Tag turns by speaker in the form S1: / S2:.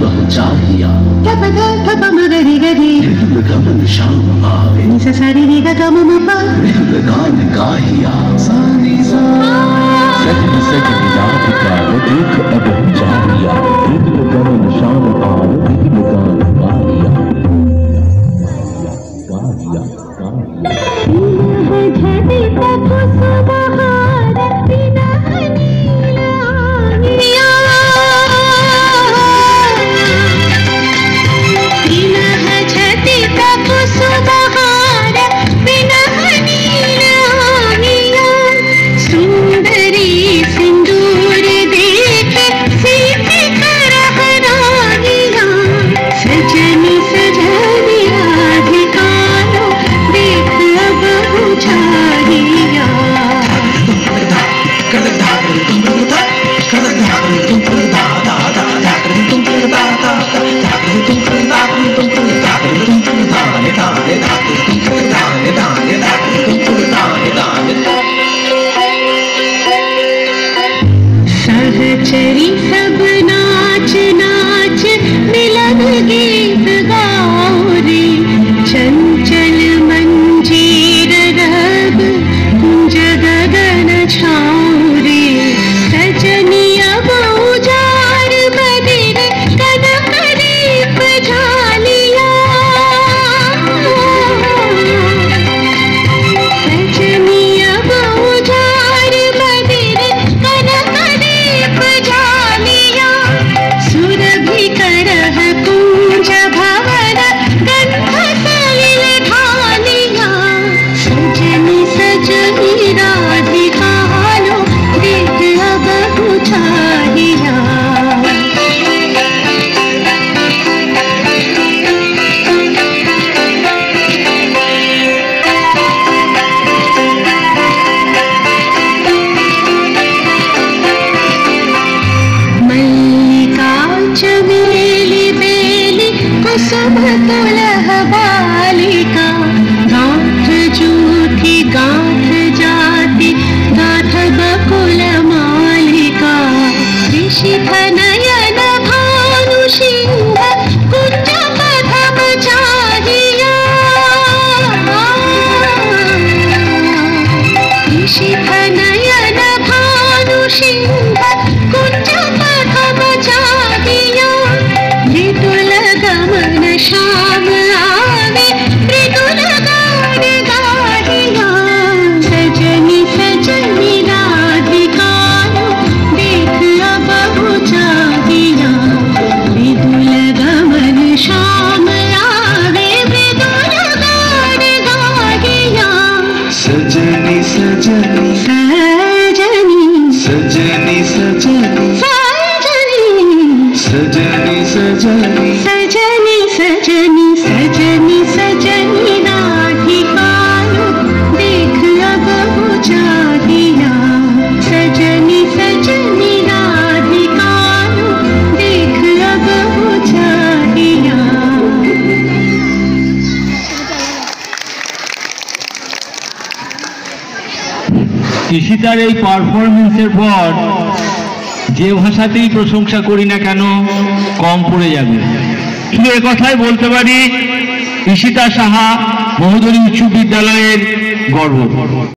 S1: बहु चाहिया
S2: गरी गरी
S1: गमन शाम आवे
S2: निसा सारी रे गा गा म पा
S1: गान गाहिया सानी सा
S3: सजनी सजनी राधिका वो देख अब चाहिया गमन शाम आवे गान गाहिया गाहिया
S2: झड़ी तक सुबहार बिना नीला सहचरी सब नाच नाच मिलन गीत गाओ रे चंचल मंजीर रब कुंज गगन छाओ रे सजनी अब उजाड़ बदिर कदम दीप झालिया सजनी अब उजाड़ बदिर कदम दीप झालिया सुरभि करह कुंज भवन गंध सलिल ढालिया सजनी सजनी राधिका लो देख अब बुझाहिया मल्लिका चमेली बेली कुसुम तुलह बालिका गांठ जूठी गांठ जाति गांठ बकुल मालिका ऋषि नयन भानु सिंह कुंज पथम चाहिया ऋषि नयन भानु सिंह कुंज पथम चाहिया मृदुल गमन श्याम आवे मृदुल गान गाहिया सजनी सजनी राधिका देख अब बुझाहिया मृदुल गमन श्याम आवे मृदुल गान गाहिया
S1: सजनी सजनी
S2: सजनी
S1: सजनी सजनी
S2: सजनी
S1: सजनी सजनी
S2: सजनी सजनी सजनी सजनी राधिका देख अब बुझाहिया सजनी सजनी राधिका देख अब बुझाहिया।
S4: ঈশিতার এই পারফরমেন্সের পর যে ভাষাতেই প্রশংসা করি না কেন কম পড়ে যাবে। শুধু একথাই বলতে পারি, ঈশিতা সাহা মহোদনী উচ্চ বিদ্যালয়ের গর্ব।